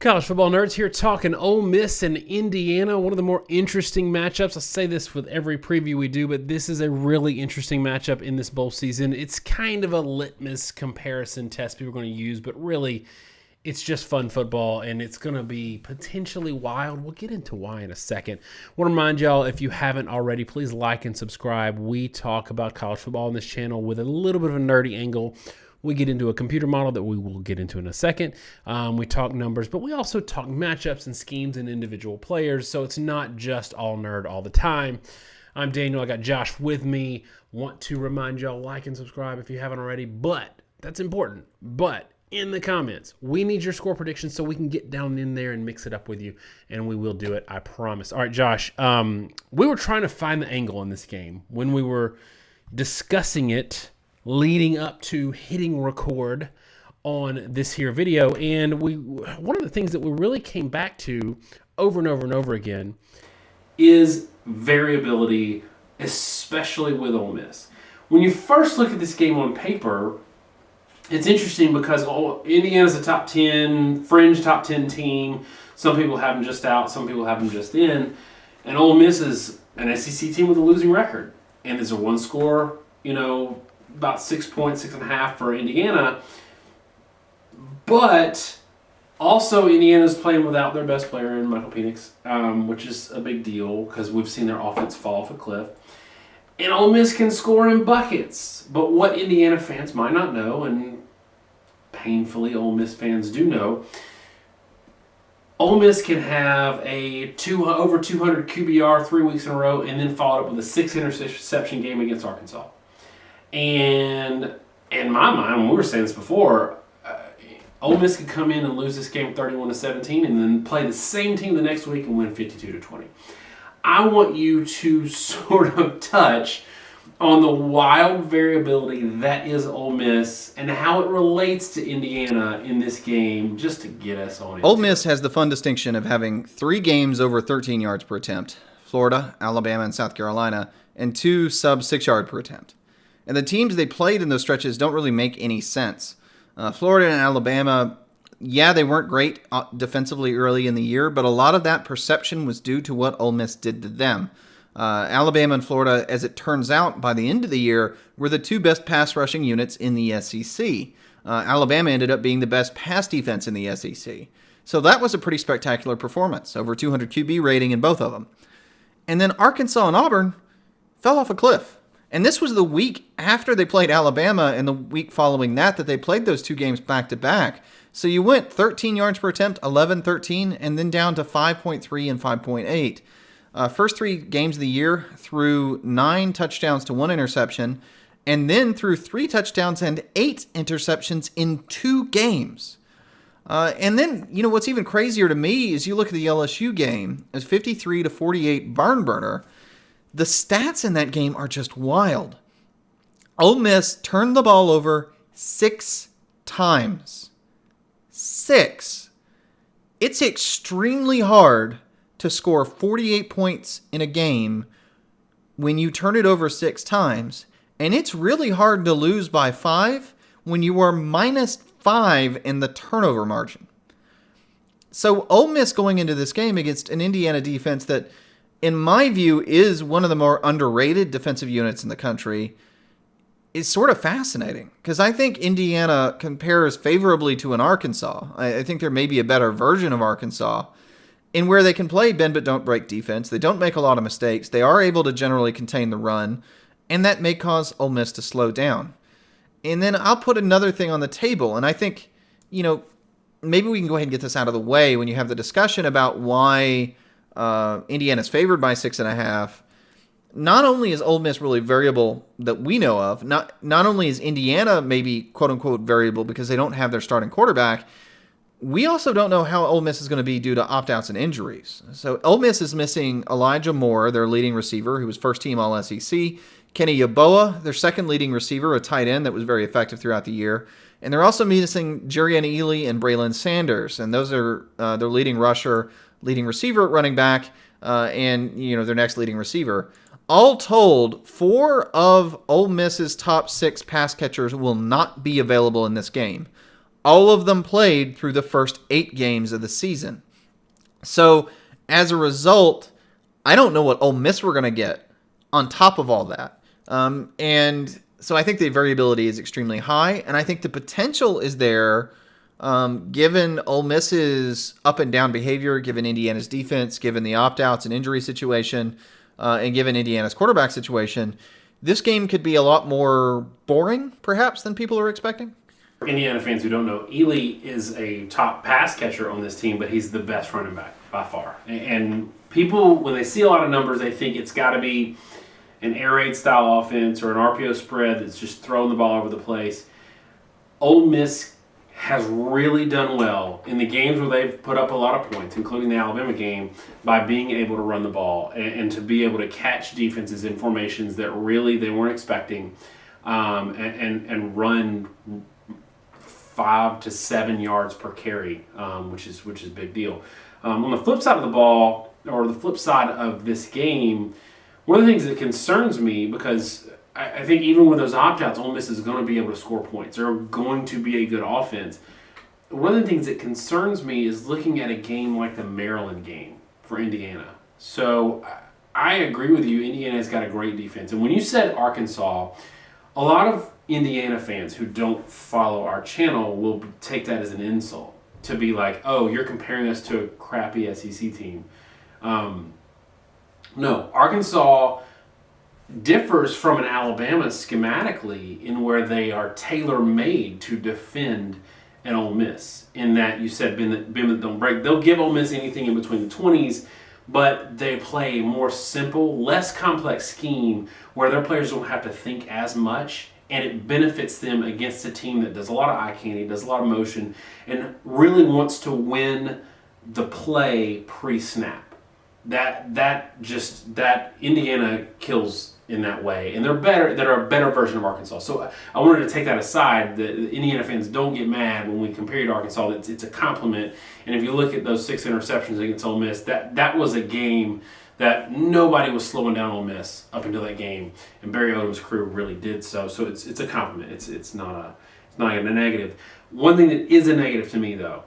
College football nerds here talking Ole Miss and Indiana, one of the more interesting matchups. I say this with every preview we do, but this is a really interesting matchup in this bowl season. It's kind of a litmus comparison test people are going to use, but really it's just fun football, and it's going to be potentially wild. We'll get into why in a second. I want to remind y'all, if you haven't already, please like and subscribe. We talk about college football on this channel with a little bit of a nerdy angle. We get into a computer model that we will get into in a second. We talk numbers, but we also talk matchups and schemes and individual players, so it's not just all nerd all the time. I'm Daniel. I got Josh with me. Want to remind y'all, like and subscribe if you haven't already, but that's important. But in the comments, we need your score predictions so we can get down in there and mix it up with you, and we will do it, I promise. All right, Josh, we were trying to find the angle in this game when we were discussing it leading up to hitting record on this here video. And one of the things that we really came back to over and over and over again is variability, especially with Ole Miss. When you first look at this game on paper, it's interesting because Indiana's a top 10, fringe top 10 team. Some people have them just out, some people have them just in. And Ole Miss is an SEC team with a losing record. And it's a one score, about 6 points, 6.5 for Indiana. But also Indiana's playing without their best player in Michael Penix, which is a big deal because we've seen their offense fall off a cliff. And Ole Miss can score in buckets. But what Indiana fans might not know, and painfully Ole Miss fans do know, Ole Miss can have over 200 QBR 3 weeks in a row and then follow it up with a 6 interception game against Arkansas. And in my mind, when we were saying this before, Ole Miss could come in and lose this game 31-17 and then play the same team the next week and win 52-20. I want you to sort of touch on the wild variability that is Ole Miss and how it relates to Indiana in this game, just to get us on it. Ole Miss has the fun distinction of having 3 games over 13 yards per attempt: Florida, Alabama, and South Carolina, and 2 sub 6 yard per attempt. And the teams they played in those stretches don't really make any sense. Florida and Alabama, they weren't great defensively early in the year, but a lot of that perception was due to what Ole Miss did to them. Alabama and Florida, as it turns out, by the end of the year, were the 2 best pass rushing units in the SEC. Alabama ended up being the best pass defense in the SEC. So that was a pretty spectacular performance, over 200 QB rating in both of them. And then Arkansas and Auburn fell off a cliff. And this was the week after they played Alabama and the week following that they played those 2 games back-to-back. So you went 13 yards per attempt, 11-13, and then down to 5.3 and 5.8. First 3 games of the year threw 9 touchdowns to 1 interception, and then threw 3 touchdowns and 8 interceptions in 2 games. And then, what's even crazier to me is you look at the LSU game, it's 53-48 barn burner. The stats in that game are just wild. Ole Miss turned the ball over 6 times. 6. It's extremely hard to score 48 points in a game when you turn it over 6 times. And it's really hard to lose by 5 when you are -5 in the turnover margin. So Ole Miss going into this game against an Indiana defense that, in my view, is one of the more underrated defensive units in the country, is sort of fascinating. Because I think Indiana compares favorably to an Arkansas. I think there may be a better version of Arkansas in where they can play bend but don't break defense. They don't make a lot of mistakes. They are able to generally contain the run. And that may cause Ole Miss to slow down. And then I'll put another thing on the table. And I think, maybe we can go ahead and get this out of the way when you have the discussion about why Indiana's favored by 6.5. Not only is Ole Miss really variable that we know of, not only is Indiana maybe quote-unquote variable because they don't have their starting quarterback, we also don't know how Ole Miss is going to be due to opt-outs and injuries. So Ole Miss is missing Elijah Moore, their leading receiver, who was first-team All-SEC, Kenny Yeboah, their second leading receiver, a tight end that was very effective throughout the year, and they're also missing Jerian Ely and Braylon Sanders, and those are their leading rusher, leading receiver at running back, and their next leading receiver. All told, 4 of Ole Miss's top 6 pass catchers will not be available in this game. all of them played through the first 8 games of the season. So as a result, I don't know what Ole Miss we're going to get on top of all that. And so I think the variability is extremely high, and I think the potential is there, given Ole Miss's up and down behavior, given Indiana's defense, given the opt-outs and injury situation, and given Indiana's quarterback situation. This game could be a lot more boring, perhaps, than people are expecting. For Indiana fans who don't know, Ely is a top pass catcher on this team, but he's the best running back by far. And people, when they see a lot of numbers, they think it's got to be an air raid style offense or an RPO spread that's just throwing the ball over the place. Ole Miss has really done well in the games where they've put up a lot of points, including the Alabama game, by being able to run the ball and to be able to catch defenses in formations that really they weren't expecting, and run 5 to 7 yards per carry, which is a big deal. On the flip side of the ball, or the flip side of this game, one of the things that concerns me, because I think even with those opt-outs, Ole Miss is going to be able to score points. They're going to be a good offense. One of the things that concerns me is looking at a game like the Maryland game for Indiana. So I agree with you. Indiana's got a great defense. And when you said Arkansas, a lot of Indiana fans who don't follow our channel will take that as an insult, to be like, oh, you're comparing us to a crappy SEC team. No, Arkansas differs from an Alabama schematically in where they are tailor-made to defend an Ole Miss. In that you said bend that don't break. They'll give Ole Miss anything in between the 20s, but they play a more simple, less complex scheme where their players don't have to think as much, and it benefits them against a team that does a lot of eye candy, does a lot of motion, and really wants to win the play pre-snap. That Indiana kills in that way, and they're a better version of Arkansas. So I wanted to take that aside. The Indiana fans don't get mad when we compare you to Arkansas. It's a compliment. And if you look at those 6 interceptions against Ole Miss, that was a game that nobody was slowing down Ole Miss up until that game, and Barry Odom's crew really did so. So it's a compliment. It's not a negative. One thing that is a negative to me though,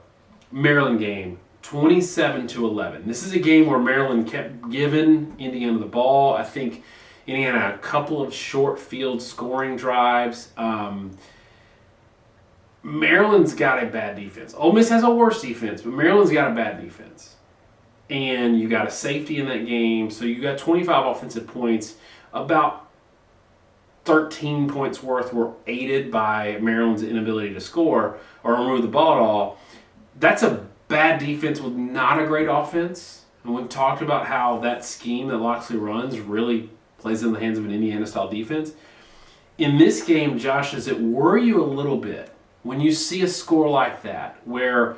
Maryland game. 27-11. This is a game where Maryland kept giving Indiana the ball. I think Indiana had a couple of short field scoring drives. Maryland's got a bad defense. Ole Miss has a worse defense, but Maryland's got a bad defense. And you got a safety in that game, so you got 25 offensive points. About 13 points worth were aided by Maryland's inability to score or remove the ball at all. That's a bad defense with not a great offense. And we've talked about how that scheme that Loxley runs really plays in the hands of an Indiana-style defense. In this game, Josh, does it worry you a little bit when you see a score like that, where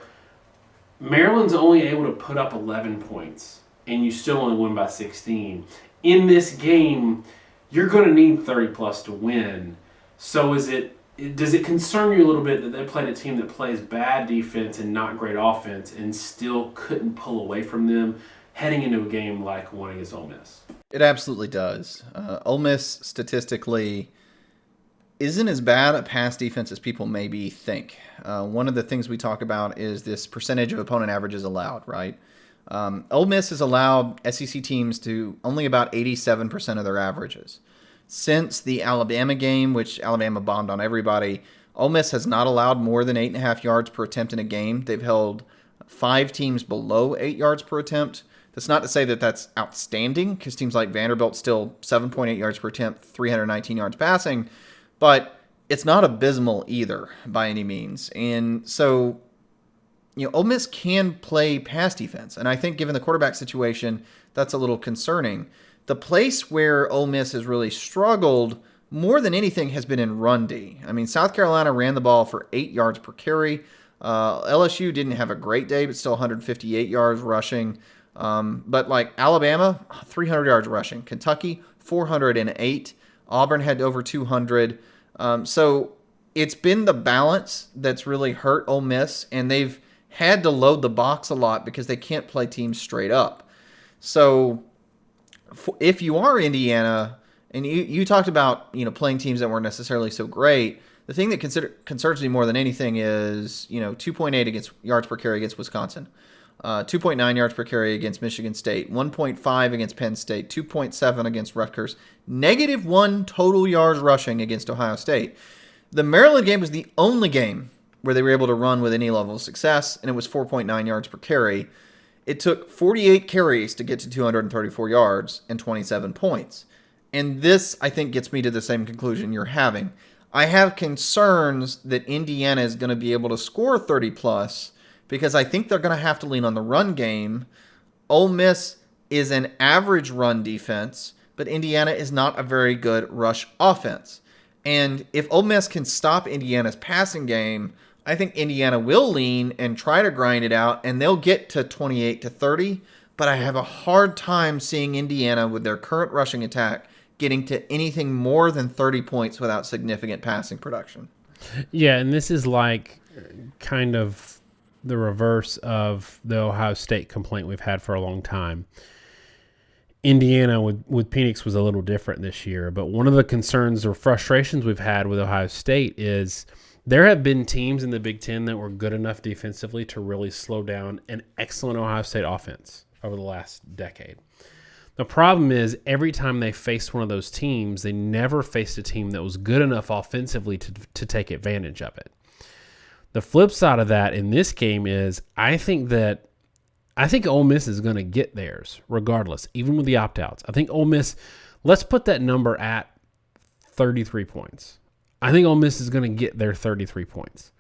Maryland's only able to put up 11 points and you still only win by 16? In this game, you're going to need 30-plus to win. So does it concern you a little bit that they played a team that plays bad defense and not great offense and still couldn't pull away from them heading into a game like one against Ole Miss? It absolutely does. Ole Miss statistically isn't as bad a pass defense as people maybe think. One of the things we talk about is this percentage of opponent averages allowed, right? Ole Miss has allowed SEC teams to only about 87% of their averages. Since the Alabama game, which Alabama bombed on everybody, Ole Miss has not allowed more than 8.5 yards per attempt in a game. They've held 5 teams below 8 yards per attempt. That's not to say that that's outstanding, because teams like Vanderbilt still 7.8 yards per attempt, 319 yards passing, but it's not abysmal either by any means. And so, Ole Miss can play pass defense, and I think given the quarterback situation, that's a little concerning. The place where Ole Miss has really struggled more than anything has been in run D. I mean, South Carolina ran the ball for 8 yards per carry. LSU didn't have a great day, but still 158 yards rushing. But like Alabama, 300 yards rushing. Kentucky, 408. Auburn had over 200. So it's been the balance that's really hurt Ole Miss, and they've had to load the box a lot because they can't play teams straight up. So if you are Indiana And you talked about, playing teams that weren't necessarily so great. The thing that concerns me more than anything is, 2.8 against yards per carry against Wisconsin, 2.9 yards per carry against Michigan State, 1.5 against Penn State, 2.7 against Rutgers, -1 total yards rushing against Ohio State. The Maryland game was the only game where they were able to run with any level of success, and it was 4.9 yards per carry. It took 48 carries to get to 234 yards and 27 points. And this, I think, gets me to the same conclusion you're having. I have concerns that Indiana is going to be able to score 30 plus because I think they're going to have to lean on the run game. Ole Miss is an average run defense, but Indiana is not a very good rush offense. And if Ole Miss can stop Indiana's passing game, I think Indiana will lean and try to grind it out, and they'll get to 28-30. But I have a hard time seeing Indiana with their current rushing attack getting to anything more than 30 points without significant passing production. Yeah, and this is like kind of the reverse of the Ohio State complaint we've had for a long time. Indiana with Penix was a little different this year, but one of the concerns or frustrations we've had with Ohio State is there have been teams in the Big Ten that were good enough defensively to really slow down an excellent Ohio State offense over the last decade. The problem is every time they faced one of those teams, they never faced a team that was good enough offensively to take advantage of it. The flip side of that in this game is I think Ole Miss is going to get theirs regardless, even with the opt-outs. I think Ole Miss, let's put that number at 33 points. I think Ole Miss is going to get their 33 points.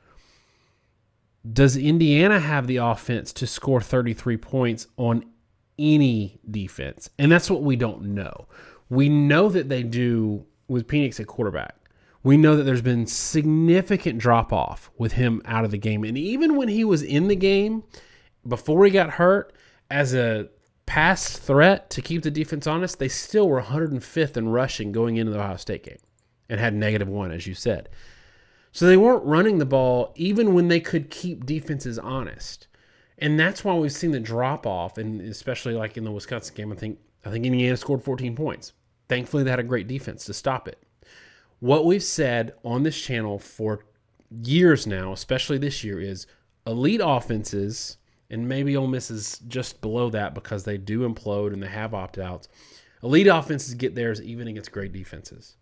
Does Indiana have the offense to score 33 points on any defense? And that's what we don't know. We know that they do with Penix at quarterback. We know that there's been significant drop-off with him out of the game. And even when he was in the game, before he got hurt, as a pass threat to keep the defense honest, they still were 105th in rushing going into the Ohio State game and had -1, as you said. So they weren't running the ball even when they could keep defenses honest. And that's why we've seen the drop-off, and especially like in the Wisconsin game, I think Indiana scored 14 points. Thankfully, they had a great defense to stop it. What we've said on this channel for years now, especially this year, is elite offenses, and maybe Ole Miss is just below that because they do implode and they have opt-outs. Elite offenses get theirs even against great defenses.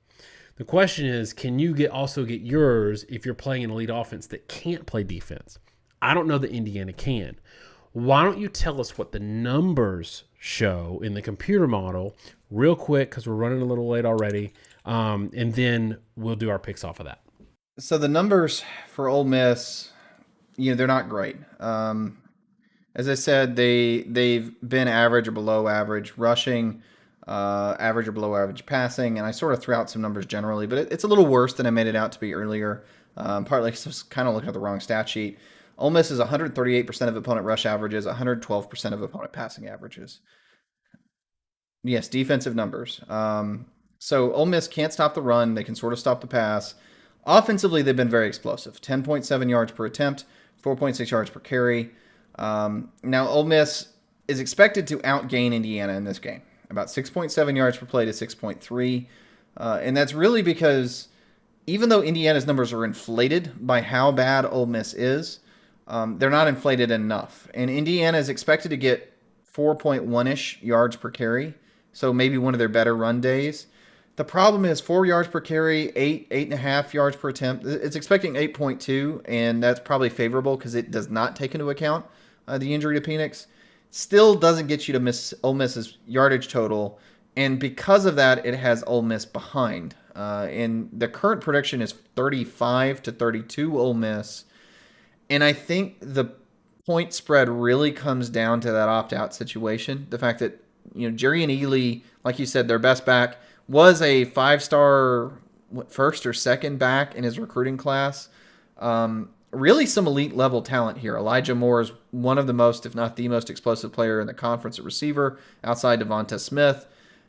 The question is, can you also get yours if you're playing an elite offense that can't play defense? I don't know that Indiana can. Why don't you tell us what the numbers show in the computer model real quick, because we're running a little late already, and then we'll do our picks off of that. So the numbers for Ole Miss, they're not great. As I said, they've been average or below average rushing, average or below average passing, and I sort of threw out some numbers generally, but it's a little worse than I made it out to be earlier, partly because I was kind of looking at the wrong stat sheet. Ole Miss is 138% of opponent rush averages, 112% of opponent passing averages. Yes, defensive numbers. So Ole Miss can't stop the run. They can sort of stop the pass. Offensively, they've been very explosive. 10.7 yards per attempt, 4.6 yards per carry. Now, Ole Miss is expected to outgain Indiana in this game, about 6.7 yards per play to 6.3. And that's really because even though Indiana's numbers are inflated by how bad Ole Miss is, they're not inflated enough. And Indiana is expected to get 4.1-ish yards per carry, so maybe one of their better run days. The problem is 4 yards per carry, 8.5 yards per attempt. It's expecting 8.2, and that's probably favorable because it does not take into account the injury to Penix. Still doesn't get you to miss Ole Miss's yardage total, and because of that, it has Ole Miss behind. And the current prediction is 35-32 Ole Miss, and I think the point spread really comes down to that opt-out situation. The fact that Jerry and Ely, like you said, their best back, was a 5-star first or second back in his recruiting class. Really some elite level talent here. Elijah Moore is one of the most, if not the most explosive player in the conference at receiver outside Devonta Smith.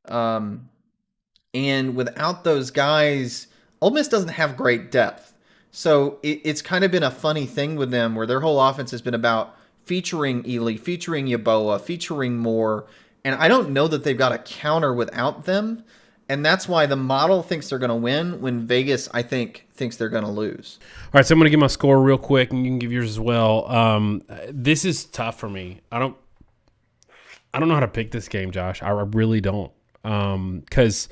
And without those guys, Ole Miss doesn't have great depth. So it's kind of been a funny thing with them where their whole offense has been about featuring Ely, featuring Yeboah, featuring Moore. And I don't know that they've got a counter without them. And that's why the model thinks they're going to win when Vegas, I think, thinks they're going to lose. All right, so I'm going to give my score real quick, and you can give yours as well. This is tough for me. I don't know how to pick this game, Josh. I really don't, because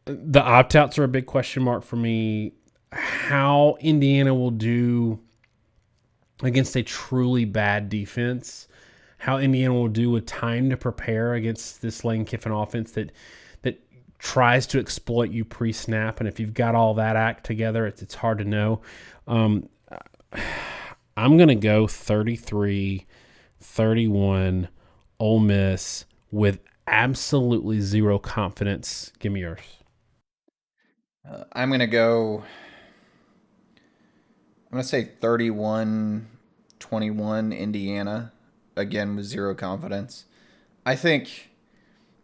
the opt-outs are a big question mark for me. How Indiana will do against a truly bad defense, how Indiana will do with time to prepare against this Lane Kiffin offense that tries to exploit you pre-snap, and if you've got all that act together, it's hard to know. I'm going to go 33-31 Ole Miss with absolutely zero confidence. Give me yours. I'm going to say 31-21 Indiana, again with zero confidence. I think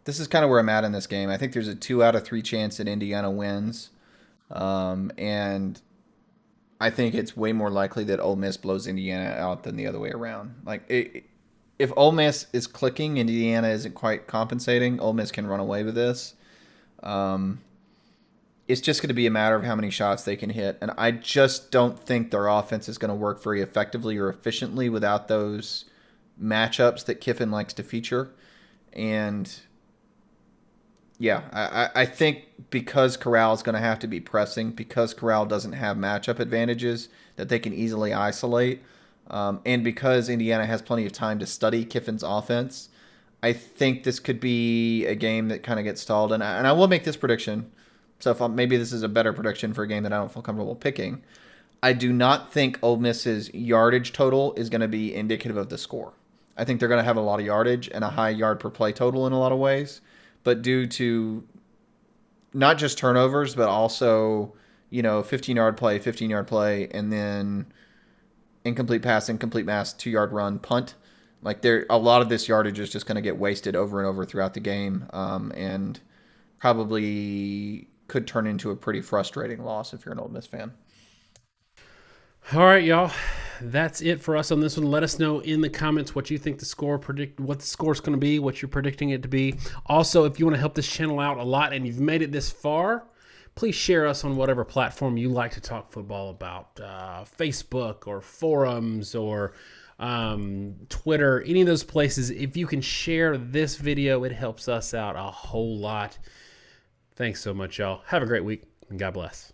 this is kind of where I'm at in this game. I think there's a 2 out of 3 chance that Indiana wins. And I think it's way more likely that Ole Miss blows Indiana out than the other way around. If Ole Miss is clicking, Indiana isn't quite compensating, Ole Miss can run away with this. It's just going to be a matter of how many shots they can hit. And I just don't think their offense is going to work very effectively or efficiently without those matchups that Kiffin likes to feature. And yeah, I think because Corral is going to have to be pressing, because Corral doesn't have matchup advantages that they can easily isolate, and because Indiana has plenty of time to study Kiffin's offense, I think this could be a game that kind of gets stalled. And I will make this prediction. So maybe this is a better prediction for a game that I don't feel comfortable picking. I do not think Ole Miss's yardage total is going to be indicative of the score. I think they're going to have a lot of yardage and a high yard per play total in a lot of ways. But due to not just turnovers, but also, 15-yard play, and then incomplete pass, incomplete pass, 2-yard run, punt. A lot of this yardage is just going to get wasted over and over throughout the game, and probably could turn into a pretty frustrating loss if you're an Ole Miss fan. All right, y'all. That's it for us on this one. Let us know in the comments what you think what the score is going to be, what you're predicting it to be. Also, if you want to help this channel out a lot and you've made it this far, please share us on whatever platform you like to talk football about, Facebook or forums or Twitter, any of those places. If you can share this video, it helps us out a whole lot. Thanks so much, y'all. Have a great week, and God bless.